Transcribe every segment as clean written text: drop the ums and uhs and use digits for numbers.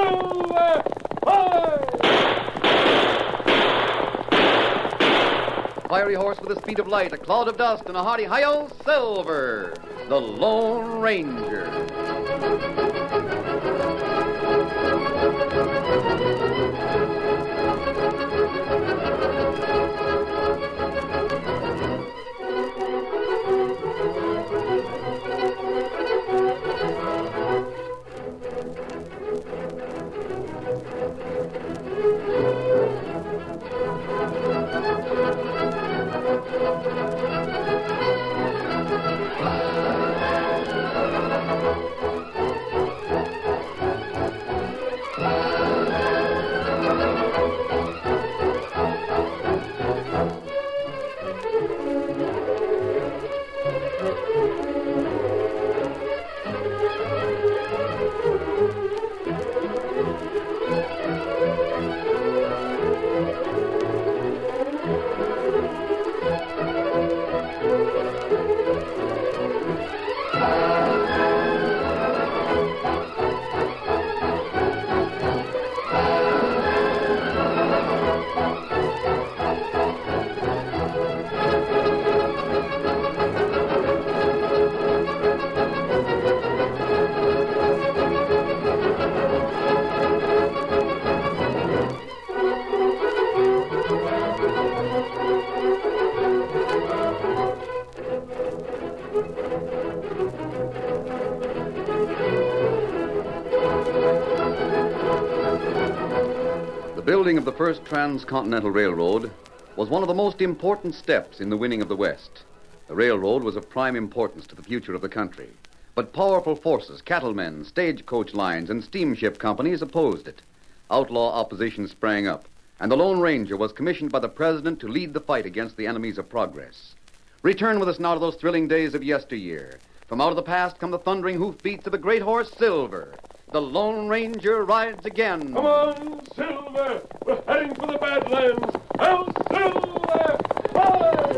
Silver! Fire! Fiery horse with the speed of light, a cloud of dust, and a hearty hi-yo, Silver, the Lone Ranger. The building of the first transcontinental railroad was one of the most important steps in the winning of the West. The railroad was of prime importance to the future of the country. But powerful forces, cattlemen, stagecoach lines, and steamship companies opposed it. Outlaw opposition sprang up, and the Lone Ranger was commissioned by the president to lead the fight against the enemies of progress. Return with us now to those thrilling days of yesteryear. From out of the past come the thundering hoofbeats of the great horse Silver. The Lone Ranger rides again. Come on, Silver! We're heading for the Badlands! Now, Silver! Fire!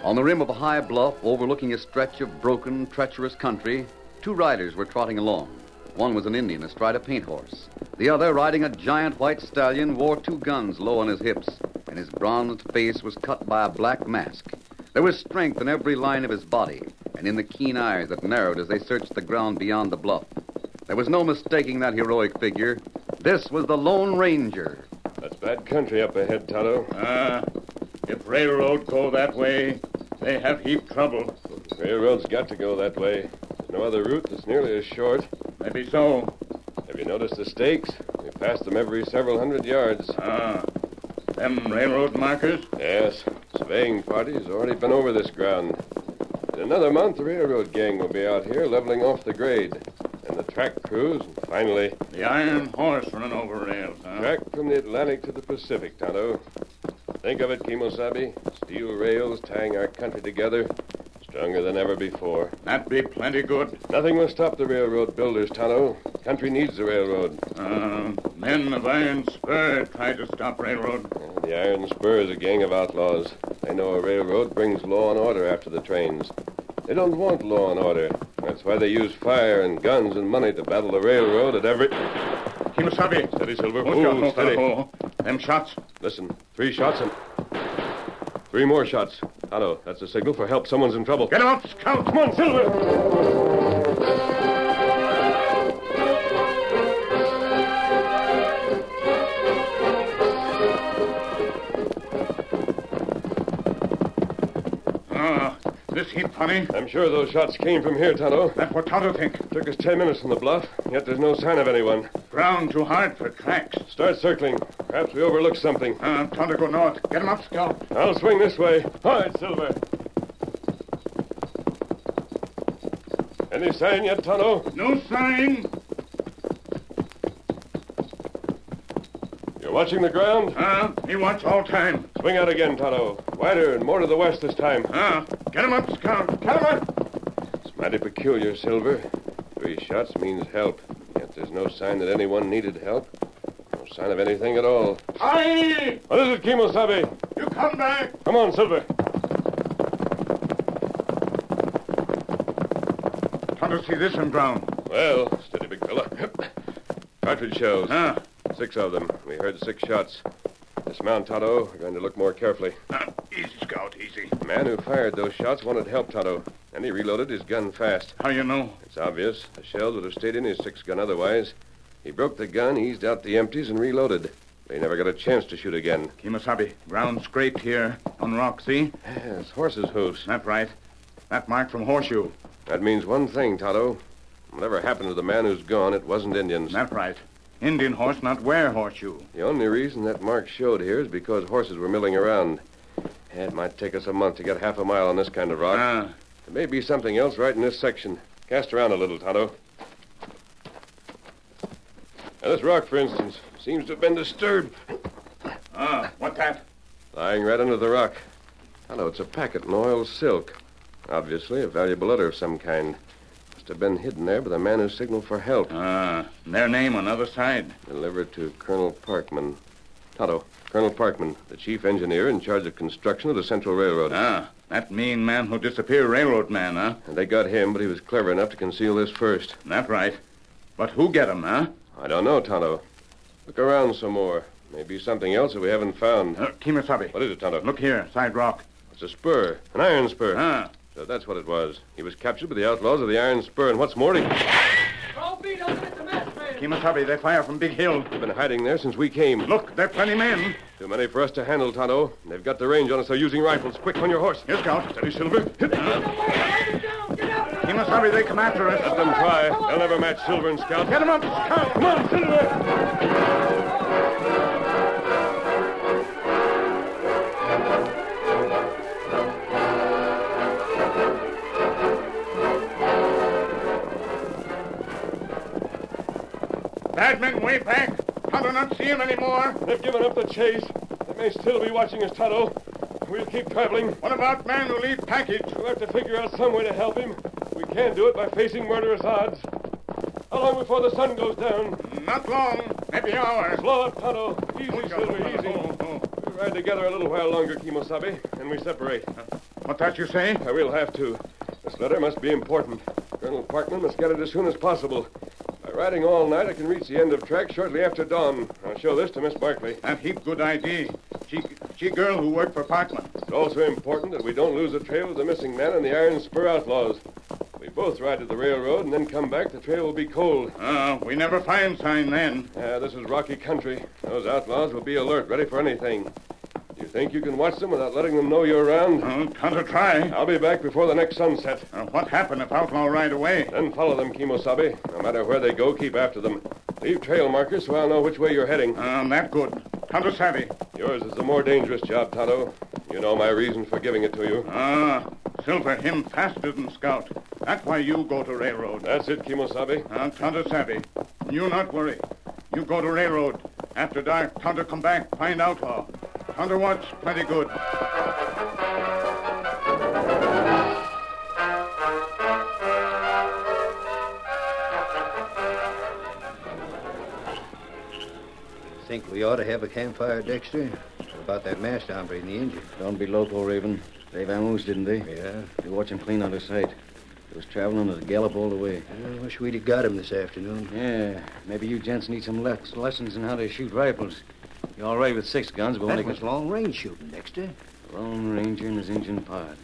On the rim of a high bluff overlooking a stretch of broken, treacherous country, two riders were trotting along. One was an Indian astride a paint horse. The other, riding a giant white stallion, wore two guns low on his hips, and his bronzed face was cut by a black mask. There was strength in every line of his body, and in the keen eyes that narrowed as they searched the ground beyond the bluff. There was no mistaking that heroic figure. This was the Lone Ranger. That's bad country up ahead, Tonto. If railroad go that way, they have heap trouble. Railroad's got to go that way. There's no other route that's nearly as short. Maybe so. Have you noticed the stakes? We pass them every several hundred yards. Them railroad markers? Yes. Surveying parties already been over this ground. In another month, the railroad gang will be out here leveling off the grade. And the track crews, and finally... The iron horse running over rails, Track from the Atlantic to the Pacific, Tonto. Think of it, Kimosabe. Steel rails tying our country together. Stronger than ever before. That be plenty good. Nothing will stop the railroad builders, Tonto. Country needs the railroad. Men of iron spur try to stop railroad. The Iron Spur is a gang of outlaws. They know a railroad brings law and order after the trains. They don't want law and order. That's why they use fire and guns and money to battle the railroad at every... Kimosabe. Steady, Silver. Oh, Steady. Them shots. Listen, 3 shots and... 3 more shots. Tonto, that's a signal for help. Someone's in trouble. Get him up, Scout. Come on, Silver! This heap funny. I'm sure those shots came from here, Tonto. That's what Tonto think. Took us 10 minutes from the bluff, yet there's no sign of anyone. Ground too hard for tracks. Start circling. Perhaps we overlooked something. Tonto go north. Get him up, Scout. I'll swing this way. All right, Silver. Any sign yet, Tonto? No sign. You're watching the ground? He watch all time. Swing out again, Tonto. Wider and more to the west this time. Get him up, Scout. Get him up. It's mighty peculiar, Silver. 3 shots means help. Yet there's no sign that anyone needed help. No sign of anything at all. Aye! What is it, Kimosabe? You come back. Come on, Silver. to see this one, Brown. Well, steady, big fella. Cartridge shells. Ah. 6 of them. We heard 6 shots. Dismount, Tonto. We're going to look more carefully. Easy, Scout, easy. The man who fired those shots wanted help, Tonto, and he reloaded his gun fast. How you know? It's obvious. The shells would have stayed in his 6-gun otherwise. He broke the gun, eased out the empties, and reloaded. They never got a chance to shoot again. Kimasabi, ground scraped here on rock, see? Yes, horses' hoofs. That's right. That mark from Horseshoe. That means one thing, Tonto. Whatever happened to the man who's gone, it wasn't Indians. That's right. Indian horse not wear horseshoe. The only reason that mark showed here is because horses were milling around. It might take us a month to get half a mile on this kind of rock. There may be something else right in this section. Cast around a little, Tonto. Now, this rock, for instance, seems to have been disturbed. What that? Lying right under the rock. Tonto, it's a packet in oiled silk. Obviously, a valuable letter of some kind. Must have been hidden there by the man who signaled for help. Their name on the other side. Delivered to Colonel Parkman. Tonto, Colonel Parkman, the chief engineer in charge of construction of the Central Railroad. That mean man who disappeared railroad man, huh? And they got him, but he was clever enough to conceal this first. That's right. But who get him, huh? I don't know, Tonto. Look around some more. Maybe something else that we haven't found. Kimasabi. What is it, Tonto? Look here, side rock. It's a spur. An iron spur. So that's what it was. He was captured by the outlaws of the Iron Spur, and what's more, Kimasabi, they fire from Big Hill. they've been hiding there since we came. Look, there are plenty men. Too many for us to handle, Tonto. They've got the range on us. They're using rifles. Quick, on your horse. Here, Scout. Steady, Silver. Kimasabi, they come after us. Let them try. They'll never match Silver and Scout. Get them up, Scout. Come on, Silver! Badmen, way back. I do not see him anymore. They've given up the chase. They may still be watching us, Tonto. We'll keep traveling. What about man who leave package? We'll have to figure out some way to help him. We can't do it by facing murderous odds. How long before the sun goes down? Not long. Maybe hours. Slow up, Tonto. Easy, Silver, easy. We ride together a little while longer, Kimosabe, and we separate. What that you say? We'll have to. This letter must be important. Colonel Parkman must get it as soon as possible. By riding all night, I can reach the end of track shortly after dawn. I'll show this to Miss Barkley. That heap good idea. She girl who worked for Parkman. It's also important that we don't lose the trail of the missing man and the Iron Spur outlaws. If we both ride to the railroad and then come back, the trail will be cold. We never find sign then. This is rocky country. Those outlaws will be alert, ready for anything. You think you can watch them without letting them know you're around? Time to try. I'll be back before the next sunset. What happened if outlaw ride away? Then follow them, Kimosabe. No matter where they go, keep after them. Leave trail markers so I'll know which way you're heading. That good. Tonto savvy. Yours is the more dangerous job, Tonto. You know my reason for giving it to you. Silver, him faster than Scout. That's why you go to railroad. That's it, Kimosabe. Tonto savvy. You not worry. You go to railroad. After dark, Tonto come back, find outlaw. Tonto watch, plenty good. Think we ought to have a campfire, Dexter? What about that masked hombre in the engine? Don't be loco, Raven. They vamoosed, didn't they? Yeah. You watch him clean out of sight. He was traveling at a gallop all the way. I wish we'd have got him this afternoon. Yeah, maybe you gents need some lessons in how to shoot rifles. You're all right with 6 guns, but That was long-range shooting, Dexter. Lone Ranger and his engine part.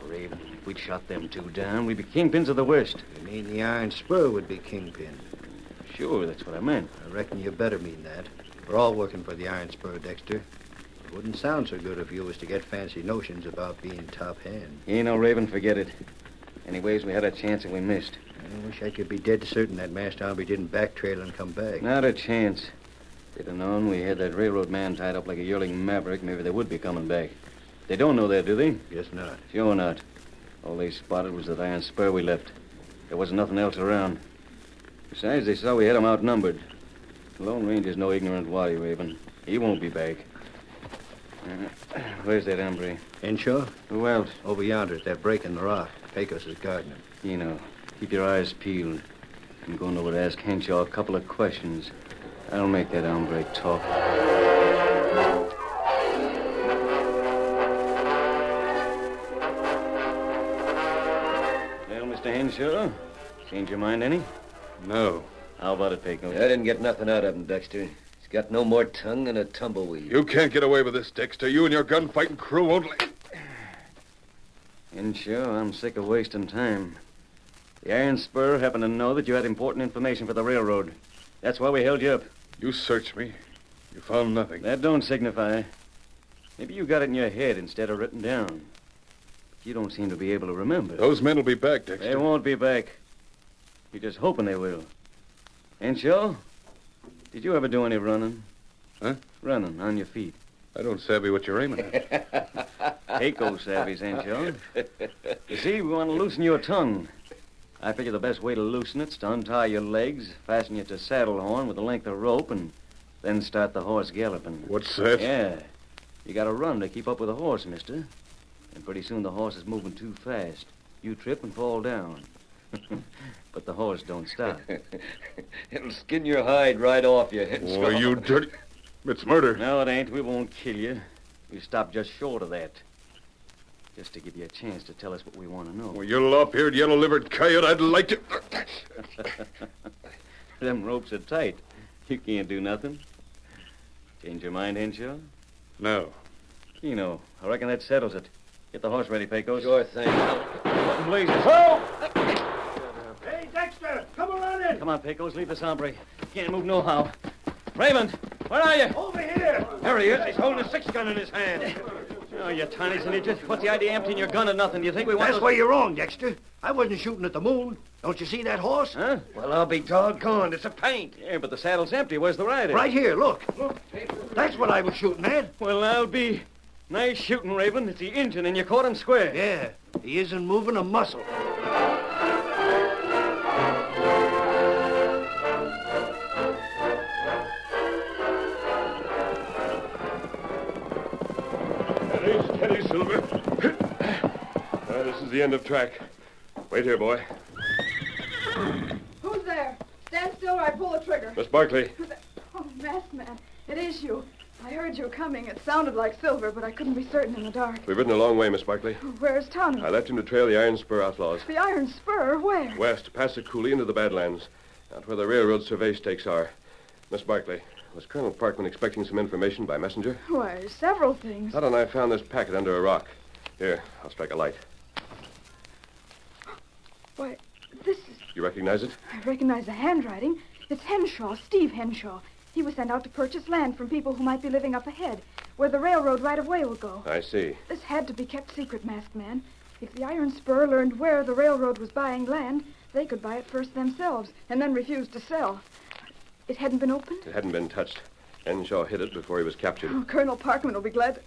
Raven, if we'd shot them 2 down, we'd be kingpins of the West. You mean the Iron Spur would be kingpin? Sure, that's what I meant. I reckon you better mean that. We're all working for the Iron Spur, Dexter. It wouldn't sound so good if you was to get fancy notions about being top hand. You know, Raven, forget it. Anyways, we had a chance and we missed. I wish I could be dead certain that masked hombre didn't backtrail and come back. Not a chance. If they'd have known we had that railroad man tied up like a yearling maverick, maybe they would be coming back. They don't know that, do they? Guess not. Sure not. All they spotted was that Iron Spur we left. There wasn't nothing else around. Besides, they saw we had 'em outnumbered. The Lone Ranger's no ignorant wadi, Raven. He won't be back. Where's that hombre? Henshaw? Who else? Over yonder at that break in the rock. Pecos is guarding him. You know, keep your eyes peeled. I'm going over to ask Henshaw a couple of questions. I'll make that hombre talk. Well, Mr. Mr. Henshaw. Change your mind any? No. How about it, Pecos? I didn't get nothing out of him, Dexter. He's got no more tongue than a tumbleweed. You can't get away with this, Dexter. You and your gunfighting crew won't let... Henshaw, I'm sick of wasting time. The Iron Spur happened to know that you had important information for the railroad. That's why we held you up. You searched me. You found nothing. That don't signify. Maybe you got it in your head instead of written down. But you don't seem to be able to remember. Those men will be back, Dexter. They won't be back. You're just hoping they will. Henshaw, did you ever do any running? Huh? Running on your feet. I don't savvy what you're aiming at. Keiko savvies, Henshaw. You see, we want to loosen your tongue. I figure the best way to loosen it's to untie your legs, fasten you to saddle horn with a length of rope, and then start the horse galloping. What's that? Yeah. You gotta run to keep up with the horse, mister. And pretty soon the horse is moving too fast. You trip and fall down. But the horse don't stop. It'll skin your hide right off your head. Oh, you dirty... It's murder. No, it ain't. We won't kill you. We stop just short of that. Just to give you a chance to tell us what we want to know. Well, you lop-eared, yellow-livered coyote, I'd like to... Them ropes are tight. You can't do nothing. Change your mind, Henshaw? No. I reckon that settles it. Get the horse ready, Pecos. Sure thing. What in blazes? Hey, Dexter, come around in. Come on, Pecos. Leave this hombre. Can't move nohow. Raymond, where are you? Over here. There he is. He's holding a six-gun in his hand. Oh, you tiny son of a... What's the idea of emptying your gun at nothing? Do you think we want That's where you're wrong, Dexter. I wasn't shooting at the moon. Don't you see that horse? Huh? Well, I'll be doggone. It's a paint. Yeah, but the saddle's empty. Where's the rider? Right here, look. That's what I was shooting at. Well, I'll be... Nice shooting, Raven. It's the engine, and you caught him square. Yeah, he isn't moving a muscle. Steady, Silver. This is the end of track. Wait here, boy. Who's there? Stand still or I pull the trigger. Miss Barkley. Oh, masked man. It is you. I heard you coming. It sounded like Silver, but I couldn't be certain in the dark. We've ridden a long way, Miss Barkley. Where's Tonto? I left him to trail the Iron Spur outlaws. The Iron Spur? Where? West, past the coulee into the Badlands. Out where the railroad survey stakes are. Miss Barkley, was Colonel Parkman expecting some information by messenger? Why, several things. Todd and I found this packet under a rock. Here, I'll strike a light. Why, this is... You recognize it? I recognize the handwriting. It's Henshaw, Steve Henshaw. He was sent out to purchase land from people who might be living up ahead, where the railroad right-of-way will go. I see. This had to be kept secret, masked man. If the Iron Spur learned where the railroad was buying land, they could buy it first themselves, and then refuse to sell. It hadn't been opened? It hadn't been touched. Henshaw hid it before he was captured. Oh, Colonel Parkman will be glad to...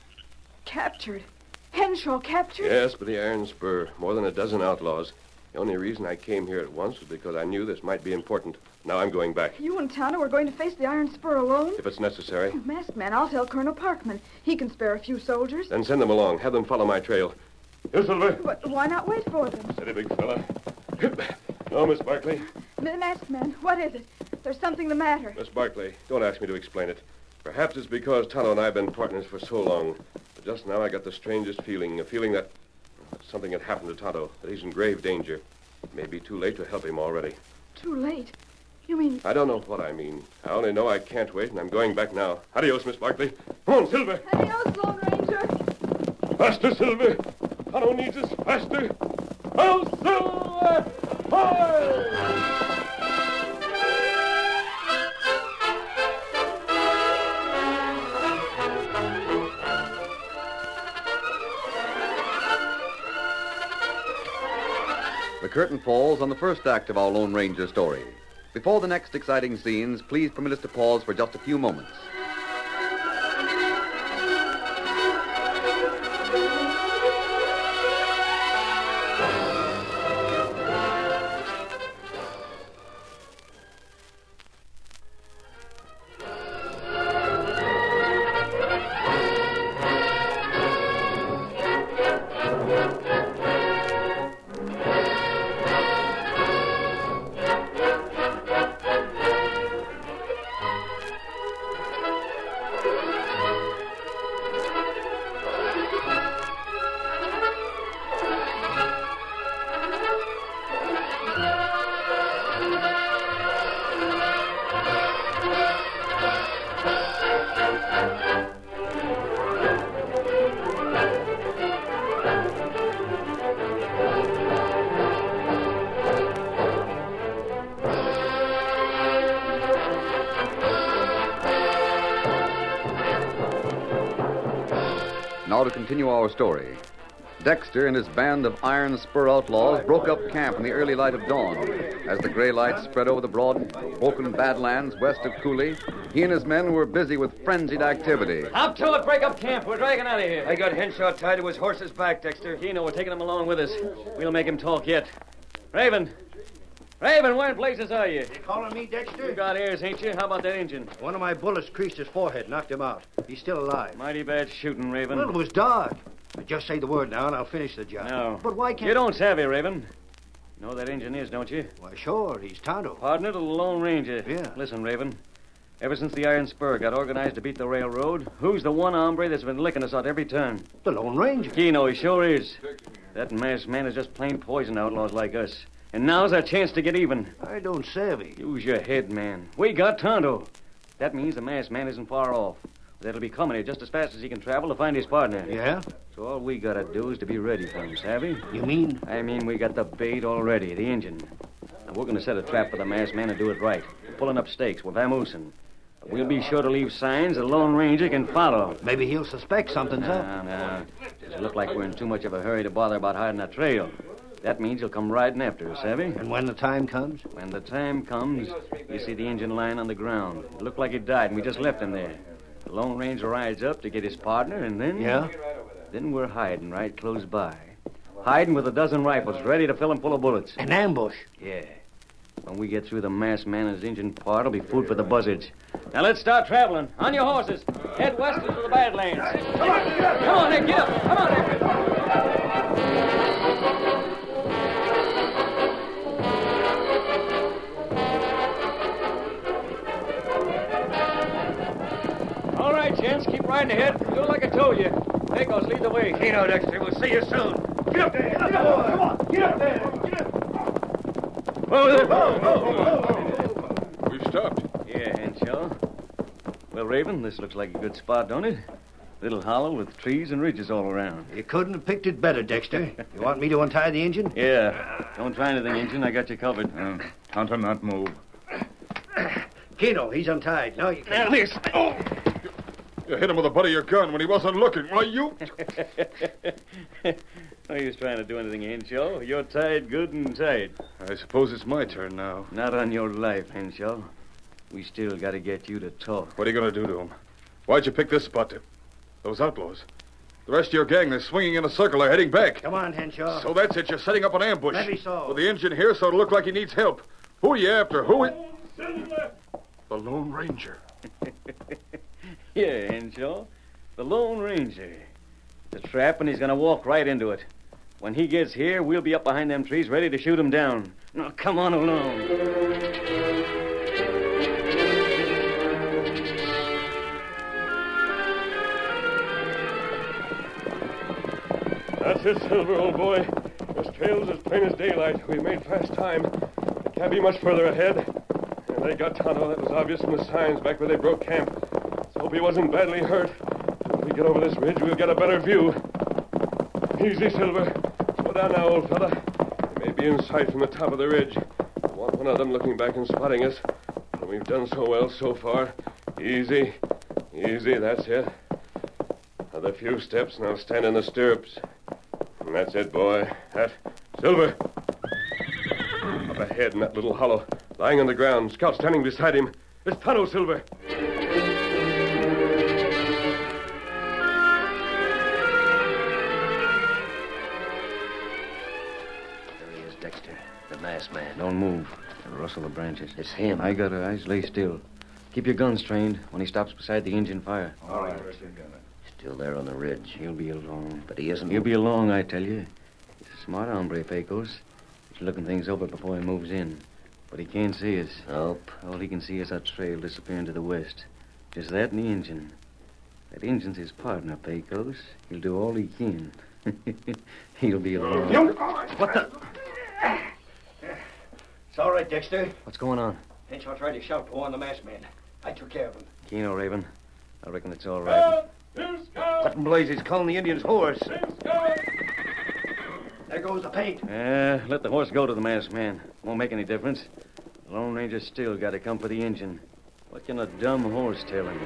Captured? Henshaw captured? Yes, but the Iron Spur. More than a dozen outlaws. The only reason I came here at once was because I knew this might be important. Now I'm going back. You and Tana were going to face the Iron Spur alone? If it's necessary. Oh, masked man, I'll tell Colonel Parkman. He can spare a few soldiers. Then send them along. Have them follow my trail. Here, Silver. But why not wait for them? Steady, big fella. No, Miss Barkley. Masked man, what is it? There's something the matter. Miss Barkley, don't ask me to explain it. Perhaps it's because Tonto and I have been partners for so long. But just now I got the strangest feeling, a feeling that something had happened to Tonto, that he's in grave danger. It may be too late to help him already. Too late? You mean... I don't know what I mean. I only know I can't wait, and I'm going back now. Adios, Miss Barkley. Come on, Silver. Adios, Lone Ranger. Faster, Silver. Tonto needs us faster. Oh, Silver! Hi! The curtain falls on the first act of our Lone Ranger story. Before the next exciting scenes, please permit us to pause for just a few moments. now to continue our story. Dexter and his band of Iron Spur outlaws broke up camp in the early light of dawn. As the gray light spread over the broad, broken Badlands west of Cooley, he and his men were busy with frenzied activity. Up to it, break up camp. We're dragging out of here. I got Henshaw tied to his horse's back, Dexter. Keno, we're taking him along with us. We'll make him talk yet. Raven, where in places are you? You calling me, Dexter? You got ears, ain't you? How about that engine? One of my bullets creased his forehead, knocked him out. He's still alive. Mighty bad shooting, Raven. Well, it was dark. Just say the word now, and I'll finish the job. No. But why can't... You don't savvy, Raven. You know who that engine is, don't you? Why, sure. He's Tonto. Partner to the Lone Ranger. Yeah. Listen, Raven. Ever since the Iron Spur got organized to beat the railroad, who's the one hombre that's been licking us out every turn? The Lone Ranger. Keno, he sure is. That masked man is just plain poison outlaws like us. And now's our chance to get even. I don't savvy. Use your head, man. We got Tonto. That means the masked man isn't far off. That'll be coming here just as fast as he can travel to find his partner. Yeah? So all we gotta do is to be ready for him, savvy? You mean? I mean we got the bait already, the engine. Now we're gonna set a trap for the masked man and do it right. We're pulling up stakes. We're vamoosing. But we'll be sure to leave signs the Lone Ranger can follow. Maybe he'll suspect something's up. No. Doesn't look like we're in too much of a hurry to bother about hiding our trail. That means he'll come riding after us, savvy? And when the time comes? When the time comes, you see the engine lying on the ground. It looked like he died, and we just left him there. The Lone Ranger rides up to get his partner, and then... Yeah? Then we're hiding right close by. Hiding with a dozen rifles, ready to fill them full of bullets. An ambush? Yeah. When we get through, the masked man and his engine part will be food for the buzzards. Now let's start traveling. On your horses. Head west into the Badlands. Come on, get up. Come on, Nick, get up. Come on, Nick. All right, gents, keep riding ahead. Do like I told you. Pecos, lead the way. Keno, Dexter, we'll see you soon. Get up there! Get up! Come on! Get up there! Get up! We've stopped. Yeah, Henshaw. Well, Raven, this looks like a good spot, don't it? Little hollow with trees and ridges all around. You couldn't have picked it better, Dexter. You want me to untie the engine? Yeah. Don't try anything, engine. I got you covered. Hunter, not move. Keno, he's untied. Now you can... Oh! You hit him with the butt of your gun when he wasn't looking. Why, you... No use trying to do anything, Henshaw. You're tied good and tight. I suppose it's my turn now. Not on your life, Henshaw. We still got to get you to talk. What are you going to do to him? Why'd you pick this spot to... Those outlaws. The rest of your gang, they're swinging in a circle. They're heading back. Come on, Henshaw. So that's it. You're setting up an ambush. Maybe so. With the engine here, so it'll look like he needs help. Who are you after? Who is... The Lone Ranger. Yeah, Henshaw. The Lone Ranger. The trap, and he's going to walk right into it. When he gets here, we'll be up behind them trees ready to shoot him down. Now, come on along. That's it, Silver, old boy. This trail's as plain as daylight. We've made fast time. It can't be much further ahead. And they got Tonto. That was obvious from the signs back where they broke camp. Let's hope he wasn't badly hurt. When we get over this ridge, we'll get a better view. Easy, Silver. Slow down now, old fella. They may be in sight from the top of the ridge. I want one of them looking back and spotting us. And we've done so well so far. Easy. Easy, that's it. Another few steps, and I'll stand in the stirrups. And that's it, boy. Silver. Up ahead in that little hollow, lying on the ground, Scout standing beside him. It's Tonto, Silver. Dexter, the masked man. Don't move. Rustle the branches. It's him. I got her eyes. Lay still. Keep your guns trained. When he stops beside the engine, fire. All right. Still there on the ridge. He'll be along. But he isn't. He'll be along, I tell you. He's a smart hombre, Pecos. He's looking things over before he moves in. But he can't see us. Nope. All he can see is our trail disappearing to the west. Just that and the engine. That engine's his partner, Pecos. He'll do all he can. He'll be along. What the... It's all right, Dexter. What's going on? Henshaw tried to shout to warn the masked man. I took care of him. Keno, Raven. I reckon it's all right. What in blazes calling the Indian's horse? There goes the paint. Let the horse go to the masked man. Won't make any difference. The Lone Ranger's still got to come for the engine. What can a dumb horse tell him?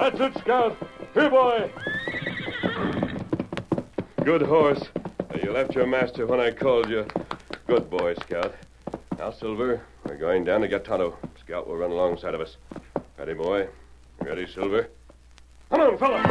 That's it, Scout. Here, boy. Good horse. You left your master when I called you. Good boy, Scout. Now, Silver, we're going down to get Tonto. Scout will run alongside of us. Ready, boy? Ready, Silver? Come on, fella!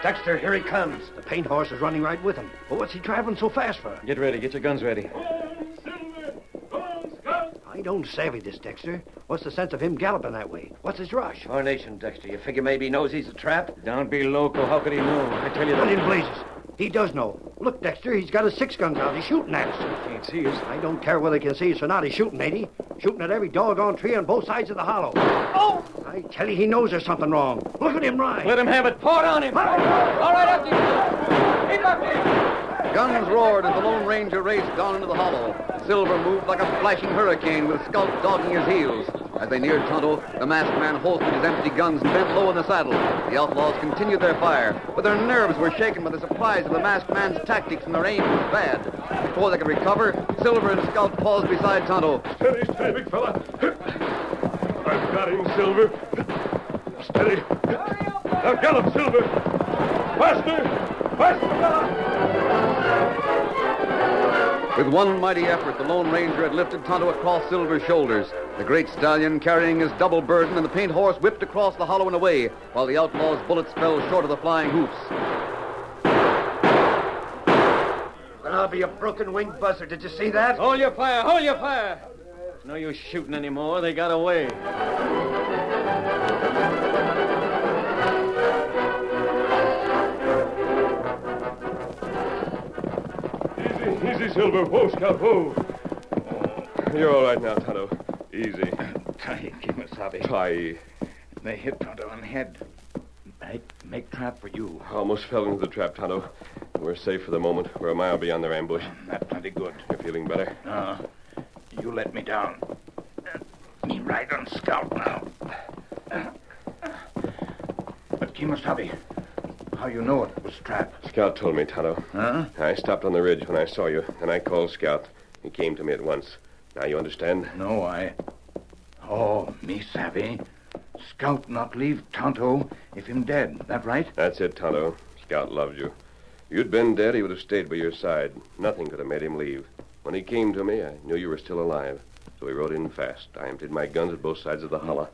Dexter, here he comes. The paint horse is running right with him. But what's he traveling so fast for? Get ready. Get your guns ready. Come on, Silver! Come on, Scout! I don't savvy this, Dexter. What's the sense of him galloping that way? What's his rush? Tarnation, Dexter. You figure maybe he knows he's a trap? Don't be loco. How could he know? I tell you What that. in blazes? He does know. Look, Dexter, he's got his 6 guns out. He's shooting at us. Can't see us. I don't care whether he can see us or not. He's shooting, ain't he? Shooting at every doggone tree on both sides of the hollow. Oh! I tell you, he knows there's something wrong. Look at him ride. Let him have it. Pour it on him. All right, up to you. Keep up here. Guns roared as the Lone Ranger raced down into the hollow. Silver moved like a flashing hurricane with Scout dogging his heels. As they neared Tonto, the masked man holstered his empty guns and bent low in the saddle. The outlaws continued their fire, but their nerves were shaken by the surprise of the masked man's tactics, and their aim was bad. Before they could recover, Silver and Scout paused beside Tonto. Steady, steady, big fella. I've got him, Silver. Steady. Now gallop, Silver. Faster! Faster, fella! With one mighty effort, the Lone Ranger had lifted Tonto across Silver's shoulders. The great stallion carrying his double burden, and the paint horse whipped across the hollow and away, while the outlaw's bullets fell short of the flying hoofs. But I'll be a broken-winged buzzard. Did you see that? Hold your fire. Hold your fire. No use shooting anymore. They got away. Easy, Silver. Whoa, Scout, whoa. You're all right now, Tonto. Easy. Tai, Kimasabi. Try. They hit Tonto on the head. Make trap for you. Almost fell into the trap, Tonto. We're safe for the moment. We're a mile beyond their ambush. That's plenty good. You're feeling better? You let me down. Me ride on Scout now. But Kimasabi, how you know it was trap? Scout told me, Tonto. Huh? I stopped on the ridge when I saw you, and I called Scout. He came to me at once. Now you understand? No, Oh, me savvy. Scout not leave Tonto if him dead. That right? That's it, Tonto. Scout loved you. If you'd been dead, he would have stayed by your side. Nothing could have made him leave. When he came to me, I knew you were still alive. So he rode in fast. I emptied my guns at both sides of the hollow.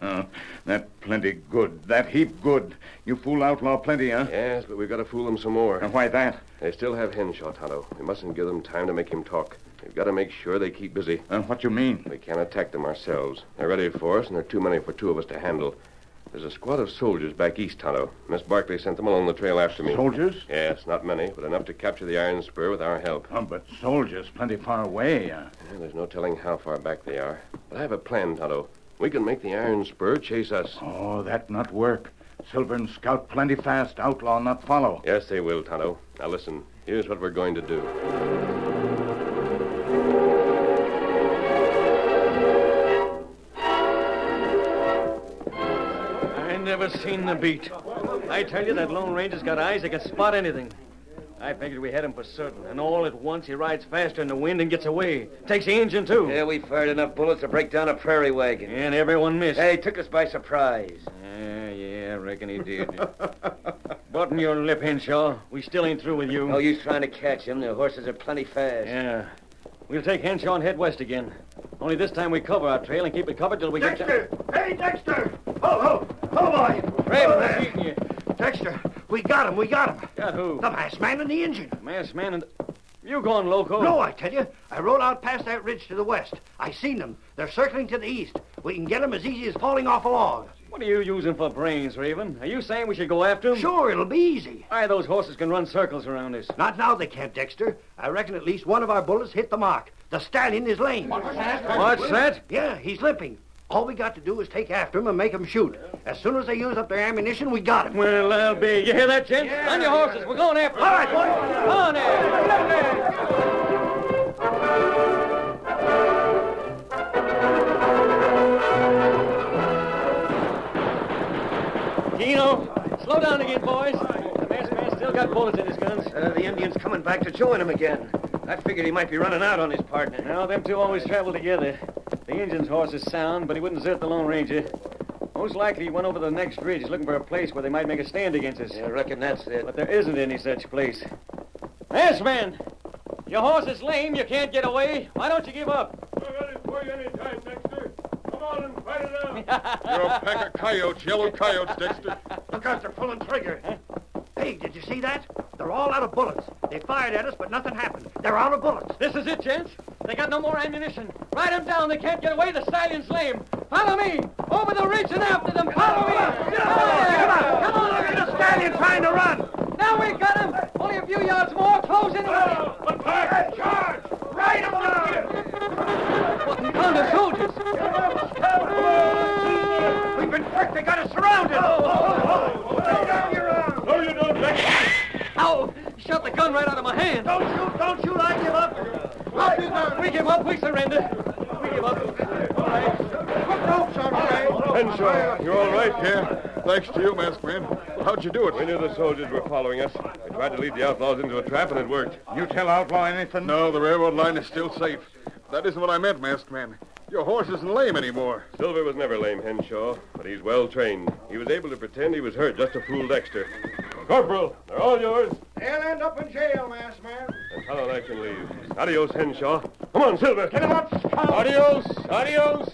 That plenty good. That heap good. You fool outlaw plenty, huh? Yes, but we've got to fool them some more. And why that? They still have Henshaw, Tonto. We mustn't give them time to make him talk. We've got to make sure they keep busy. What you mean? We can't attack them ourselves. They're ready for us, and they're too many for 2 of us to handle. There's a squad of soldiers back east, Tonto. Miss Barkley sent them along the trail after me. Soldiers? Yes, not many, but enough to capture the Iron Spur with our help. But soldiers plenty far away. There's no telling how far back they are. But I have a plan, Tonto. We can make the Iron Spur chase us. Oh, that not work. Silver and Scout plenty fast. Outlaw not follow. Yes, they will, Tonto. Now listen. Here's what we're going to do. Never seen the beat. I tell you, that Lone Ranger's got eyes that can spot anything. I figured we had him for certain, and all at once he rides faster in the wind and gets away. Takes the engine, too. Yeah, we fired enough bullets to break down a prairie wagon. And everyone missed. Hey, he took us by surprise. Yeah, I reckon he did. Button your lip, Henshaw. We still ain't through with you. No use trying to catch him. The horses are plenty fast. Yeah. We'll take Henshaw and head west again. Only this time we cover our trail and keep it covered till we get Dexter! Hey, Dexter! Oh, boy! Raven, what's eating you? Dexter, we got him. Got who? The masked man and the Indian. Masked man and... You gone loco? No, I tell you. I rode out past that ridge to the west. I seen them. They're circling to the east. We can get them as easy as falling off a log. What are you using for brains, Raven? Are you saying we should go after them? Sure, it'll be easy. Why, those horses can run circles around us. Not now they can't, Dexter. I reckon at least one of our bullets hit the mark. The stallion is lame. What's that? Yeah, he's limping. All we got to do is take after him and make him shoot. As soon as they use up their ammunition, we got him. Well, I'll be. You hear that, gents? On your horses. We're going after him. All right, boys. Come on there. Keno, slow down again, boys. The masked man's still got bullets in his guns. The Indian's coming back to join him again. I figured he might be running out on his partner. No, them two always travel together. The Injun's horse is sound, but he wouldn't desert the Lone Ranger. Most likely he went over the next ridge looking for a place where they might make a stand against us. Yeah, I reckon that's it. But there isn't any such place. Yes, man. Your horse is lame. You can't get away. Why don't you give up? We're ready for you any time, Dexter. Come on and fight it out. You're a pack of coyotes, yellow coyotes, Dexter. Look out, they're pulling trigger. Hey, did you see that? They're all out of bullets. They fired at us, but nothing happened. They're out of bullets. This is it, gents. They got no more ammunition. Ride them down. They can't get away. The stallion's lame. Follow me. Over the ridge and after them. Follow me. Get on. Come on, look at the stallion trying to run. Now we got him. Only a few yards more. Close in. Attack! Charge! Ride him down! What in thunder, soldiers? We've been tricked. They got us surrounded. Lay down your arms. No, you don't, Dexter. Ow! Shot the gun right out of my hand. Don't shoot. I give up. We give up. We surrender. We give up. All right. Put ropes on me. Henshaw, you all right? Yeah, thanks to you, masked man. How'd you do it? We knew the soldiers were following us. We tried to lead the outlaws into a trap, and it worked. You tell Outlaw anything? No, the railroad line is still safe. That isn't what I meant, masked man. Your horse isn't lame anymore. Silver was never lame, Henshaw, but he's well trained. He was able to pretend he was hurt just to fool Dexter. Corporal, they're all yours. They'll end up in jail, masked man. And Tonto and I can leave. Adios, Henshaw. Come on, Silver. Get him up, Scout. Adios! Adios!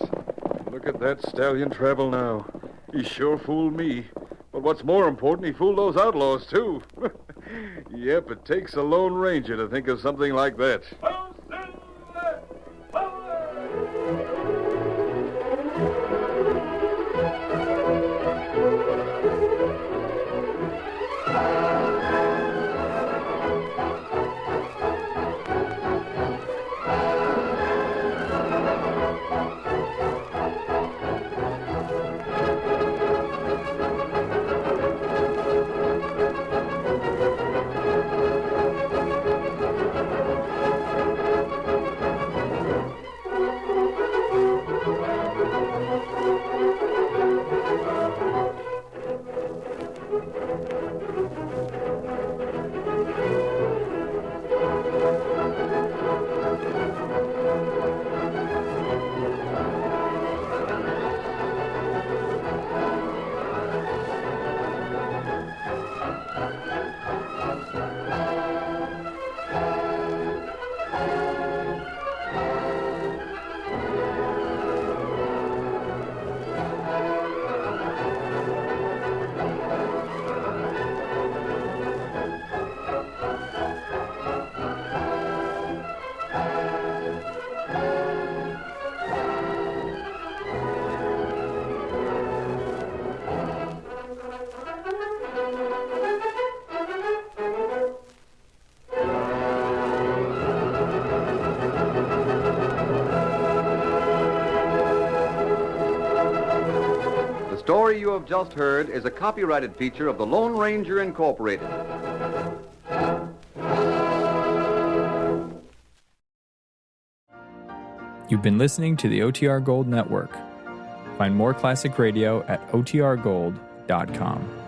Look at that stallion travel now. He sure fooled me. But what's more important, he fooled those outlaws, too. Yep, it takes a Lone Ranger to think of something like that. Oh, Silver! The story you have just heard is a copyrighted feature of the Lone Ranger Incorporated. You've been listening to the OTR Gold Network. Find more classic radio at otrgold.com.